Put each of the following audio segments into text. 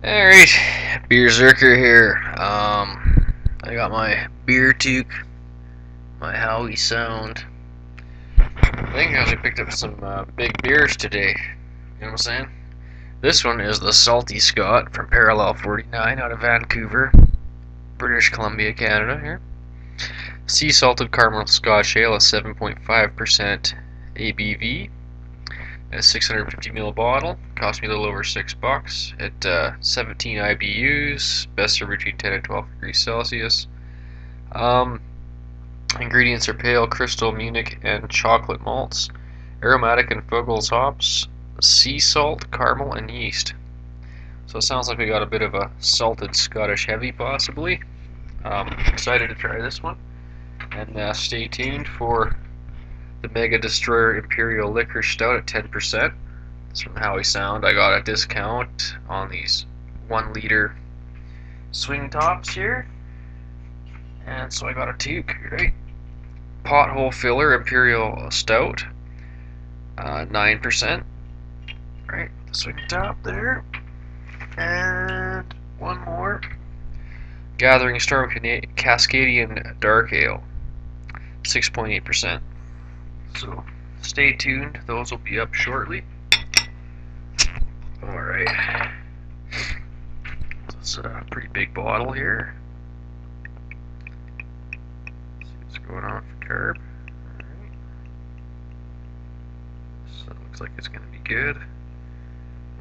Alright, Beerzerker here. I got my beer toque, my Howie Sound. I think I actually picked up some big beers today. You know what I'm saying? This one is the Salty Scot from Parallel 49 out of Vancouver, British Columbia, Canada. Here, sea salted caramel Scotch ale, a 7.5% ABV. A 650 ml bottle, cost me a little over $6 at 17 IBUs, best served between 10 and 12 degrees Celsius. Um, Ingredients are pale crystal Munich and chocolate malts, aromatic and Fuggles hops, sea salt, caramel, and yeast. So it sounds like we got a bit of a salted Scottish heavy, possibly. Excited to try this one, and stay tuned for the Mega Destroyer Imperial Liquor Stout at 10%. It's from Howie Sound. I got a discount on these 1 liter swing tops here. And so I got a toque, right? Pothole Filler Imperial Stout, 9%. Right, the swing top there. And one more. Gathering Storm Cascadian Dark Ale, 6.8%. So stay tuned, those will be up shortly. Alright. It's a pretty big bottle here. Let's see what's going on for carb. Alright. So it looks like it's going to be good.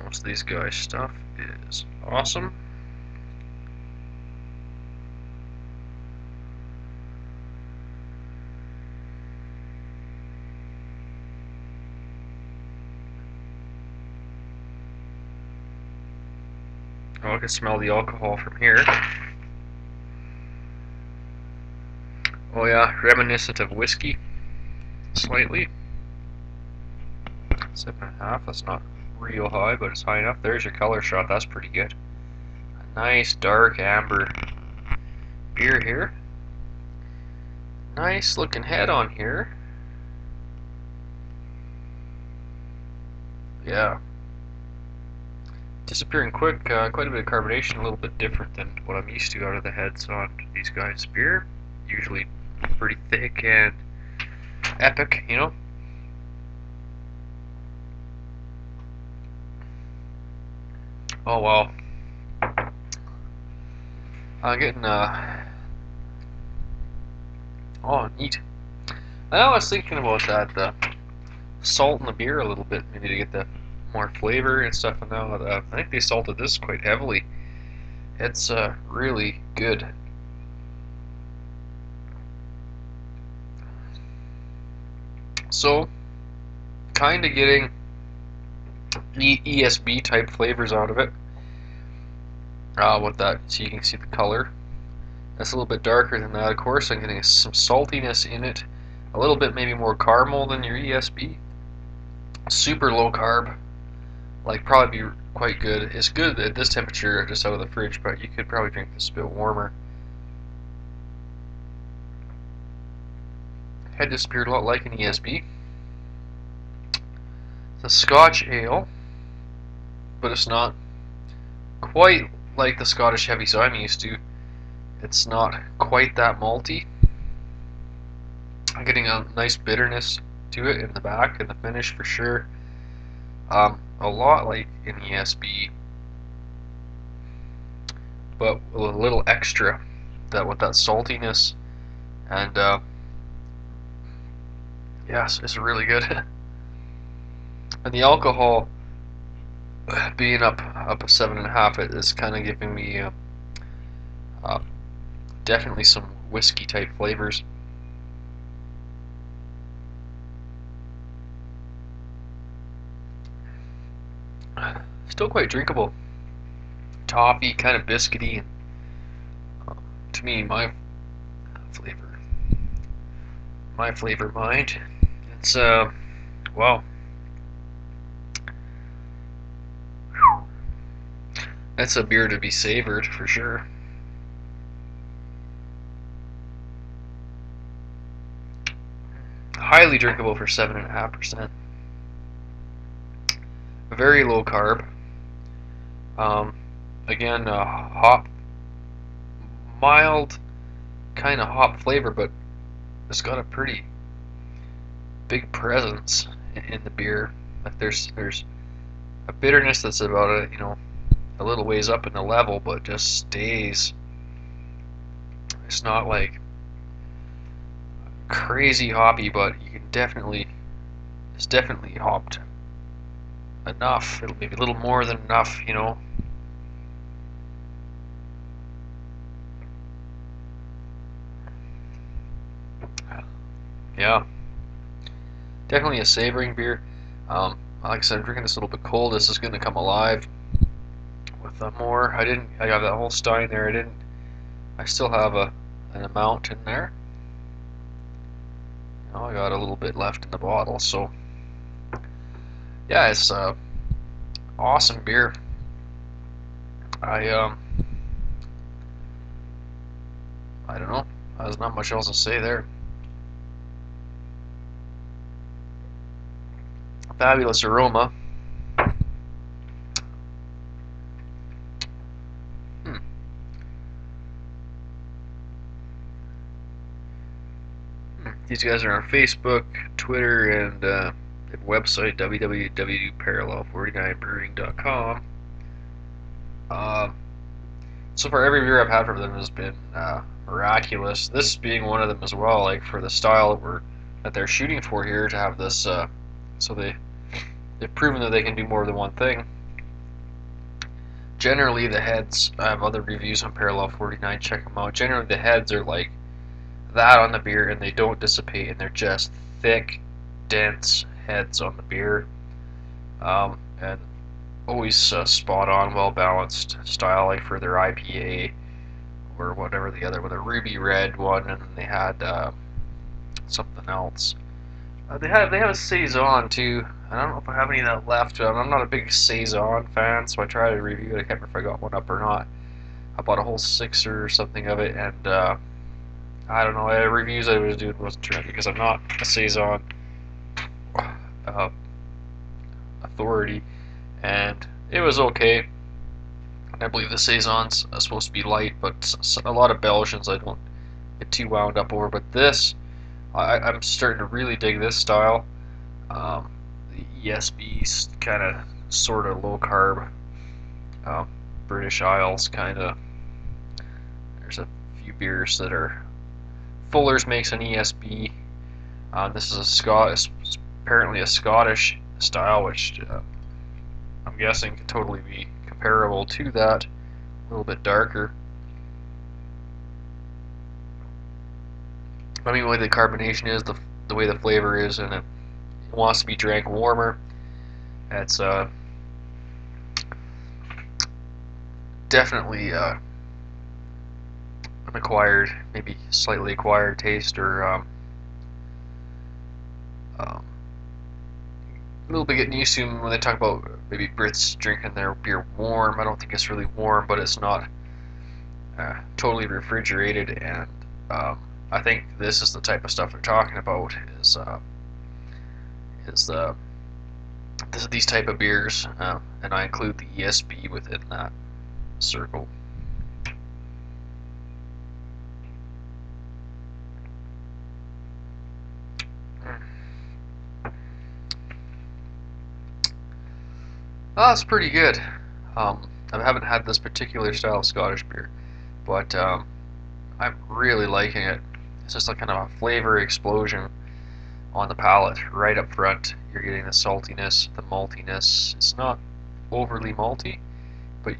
Most of these guys' stuff is awesome. Oh, I can smell the alcohol from here. Oh yeah, reminiscent of whiskey, slightly. 7.5, that's not real high, but it's high enough. There's your color shot, that's pretty good. A nice dark amber beer here. Nice looking head on here. Yeah. Disappearing quick, quite a bit of carbonation, a little bit different than what I'm used to out of the heads on these guys' beer. Usually pretty thick and epic, you know. Oh wow. I'm getting oh neat. I was thinking about that salt in the beer a little bit, maybe to get the more flavor and stuff. And now I think they salted this quite heavily. It's really good. So, kind of getting ESB type flavors out of it. With that, so you can see the color. That's a little bit darker than that, of course. I'm getting some saltiness in it. A little bit maybe more caramel than your ESB. Super low carb. Like, probably be quite good. It's good at this temperature, just out of the fridge, but you could probably drink this a bit warmer. Head disappeared a lot like an ESB. It's a Scotch ale, but it's not quite like the Scottish heavies I'm used to. It's not quite that malty. I'm getting a nice bitterness to it in the back and the finish for sure. A lot like in ESB, but a little extra that with that saltiness, and yes, it's really good. And the alcohol being up a 7.5, it is kind of giving me definitely some whiskey type flavors. Still quite drinkable. Toffee, kind of biscuity, and to me, flavor, my flavor mind. It's wow. That's a beer to be savored for sure. Highly drinkable for 7.5%. Very low carb. Um, again, hop, mild kind of hop flavor, but it's got a pretty big presence in the beer. Like there's a bitterness that's about a little ways up in the level, but just stays. It's not like crazy hoppy, but you can definitely it's definitely hopped enough. It'll maybe a little more than enough. Yeah, definitely a savoring beer. Like I said, I'm drinking this a little bit cold. This is going to come alive with more. I got that whole stein there. I still have an amount in there. I got a little bit left in the bottle. So yeah, it's awesome beer. I I don't know. There's not much else to say there. Fabulous aroma. Hmm. These guys are on Facebook, Twitter, and their website www.parallel49brewing.com. So far, every beer I've had from them has been miraculous. This being one of them as well. Like for the style that they're shooting for here, to have this, so they've proven that they can do more than one thing. Generally, the heads. I have other reviews on Parallel 49. Check them out. Generally, the heads are like that on the beer, and they don't dissipate, and they're just thick, dense heads on the beer, and always spot on, well balanced style, like for their IPA or whatever the other, with a ruby red one, and they had something else. They have a saison too. I don't know if I have any of that left. I'm not a big saison fan, so I tried to review it. I can't remember if I got one up or not. I bought a whole sixer or something of it, and I don't know. The reviews I was doing wasn't true because I'm not a saison uh, authority, and it was okay. I believe the saison's supposed to be light, but a lot of Belgians I don't get too wound up over. But this, I'm starting to really dig this style. The ESB kind of, sort of low carb, um, British Isles kind of. There's a few beers that are. Fuller's makes an ESB. This is a Scot, apparently a Scottish style, which I'm guessing could totally be comparable to that. A little bit darker. I mean, the way the carbonation is, the way the flavor is, and it wants to be drank warmer. It's definitely an acquired, maybe slightly acquired taste, or a little bit getting used to when they talk about maybe Brits drinking their beer warm. I don't think it's really warm, but it's not totally refrigerated, and I think this is the type of stuff they're talking about. Is these type of beers, and I include the ESB within that circle. Oh, it's pretty good. I haven't had this particular style of Scottish beer, but I'm really liking it. It's just like kind of a flavor explosion on the palate right up front. You're getting the saltiness, the maltiness. It's not overly malty, but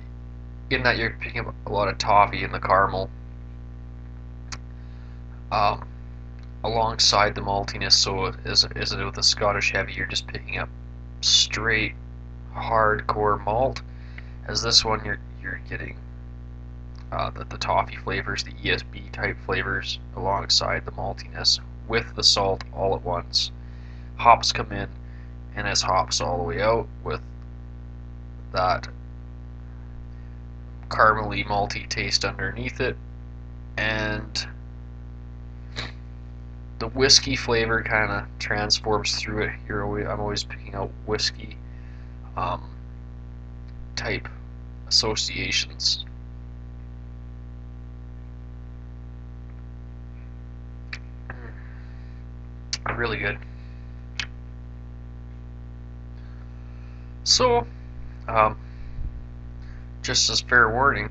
in that you're picking up a lot of toffee in the caramel, um, alongside the maltiness. So as it with the Scottish heavy, you're just picking up straight hardcore malt. As this one, you're getting the toffee flavors, the ESB type flavors, alongside the maltiness with the salt all at once. Hops come in, and it's hops all the way out with that caramely malty taste underneath it, and the whiskey flavor kind of transforms through it. I'm always picking out whiskey type associations. Really good. So, um, just as fair warning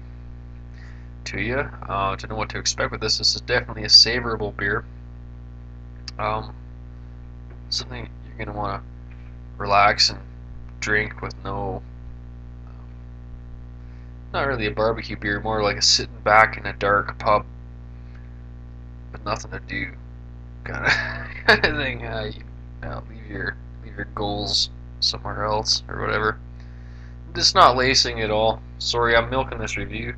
to you, to know what to expect with this is definitely a savorable beer. Something you're going to want to relax and drink with no, not really a barbecue beer, more like a sitting back in a dark pub with nothing to do kind of kind of thing. Leave your goals somewhere else or whatever. Just not lacing at all. Sorry, I'm milking this review.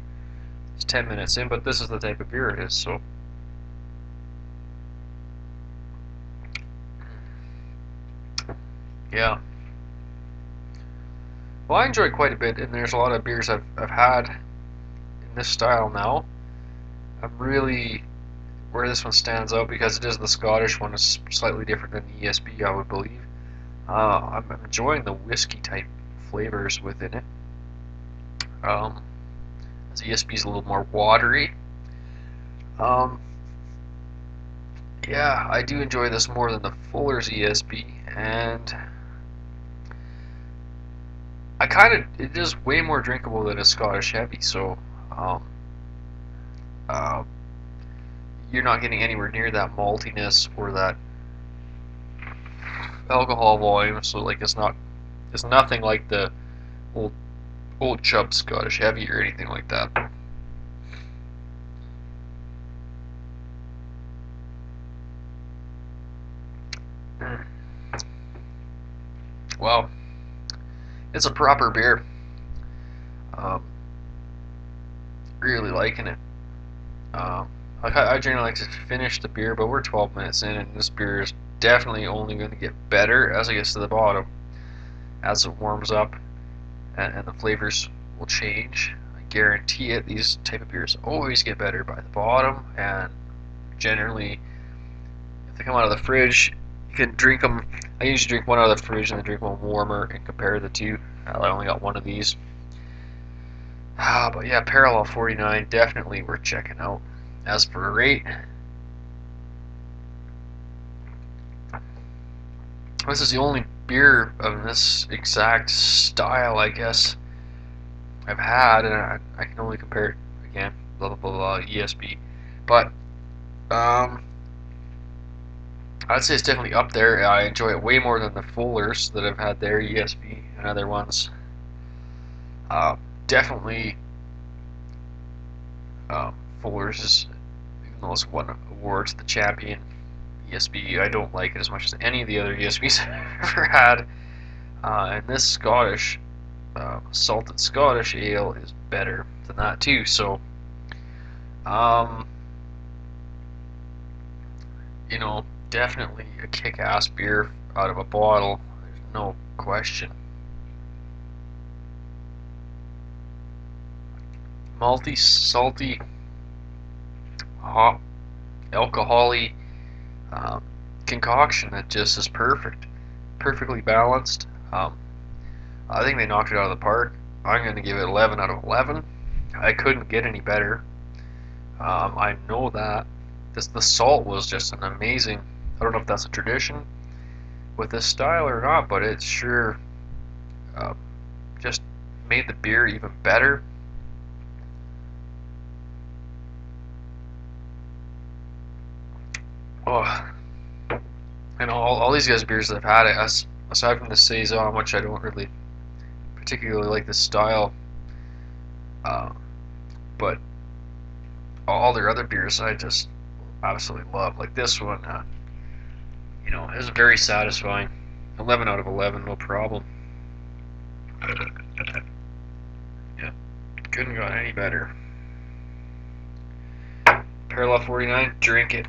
It's 10 minutes in, but this is the type of beer it is. So, yeah. Well, I enjoy it quite a bit, and there's a lot of beers I've had in this style now. I'm really where this one stands out because it is the Scottish one. Is slightly different than the ESB, I would believe. I'm enjoying the whiskey type flavors within it. As ESB is a little more watery. Um, yeah, I do enjoy this more than the Fuller's ESB, and it is way more drinkable than a Scottish Heavy. So, um, uh, you're not getting anywhere near that maltiness or that alcohol volume. So, like, it's nothing like the old chub Scottish Heavy or anything like that. Well, it's a proper beer. Um, really liking it. I generally like to finish the beer, but we're 12 minutes in, and this beer is definitely only going to get better as it gets to the bottom, as it warms up, and the flavors will change. I guarantee it. These type of beers always get better by the bottom, and generally, if they come out of the fridge, you can drink them. I usually drink one out of the fridge and then drink one warmer and compare the two. I only got one of these. But yeah, Parallel 49, definitely worth checking out. As for a rate, this is the only beer of this exact style, I guess, I've had, and I can only compare it again, blah blah blah, blah ESB. But I'd say it's definitely up there. I enjoy it way more than the Fullers that I've had there, ESB and other ones. Uh, Definitely, Fullers is, even though it's won awards, the champion. ESB, I don't like it as much as any of the other ESBs I've ever had. And this Scottish, salted Scottish ale is better than that too. So, um, definitely a kick-ass beer out of a bottle. There's no question. Malty, salty, hot, alcohol-y concoction that just is perfect. Perfectly balanced. I think they knocked it out of the park. I'm going to give it 11 out of 11. I couldn't get any better. I know that. The salt was just an amazing. I don't know if that's a tradition with this style or not, but it sure uh, just made the beer even better. Oh, and all these guys' beers that I've had, aside from the saison, which I don't really particularly like the style, uh, but all their other beers I just absolutely love. Like this one, is very satisfying. 11 out of 11, no problem. Yeah, couldn't got any better. Parallel 49, drink it.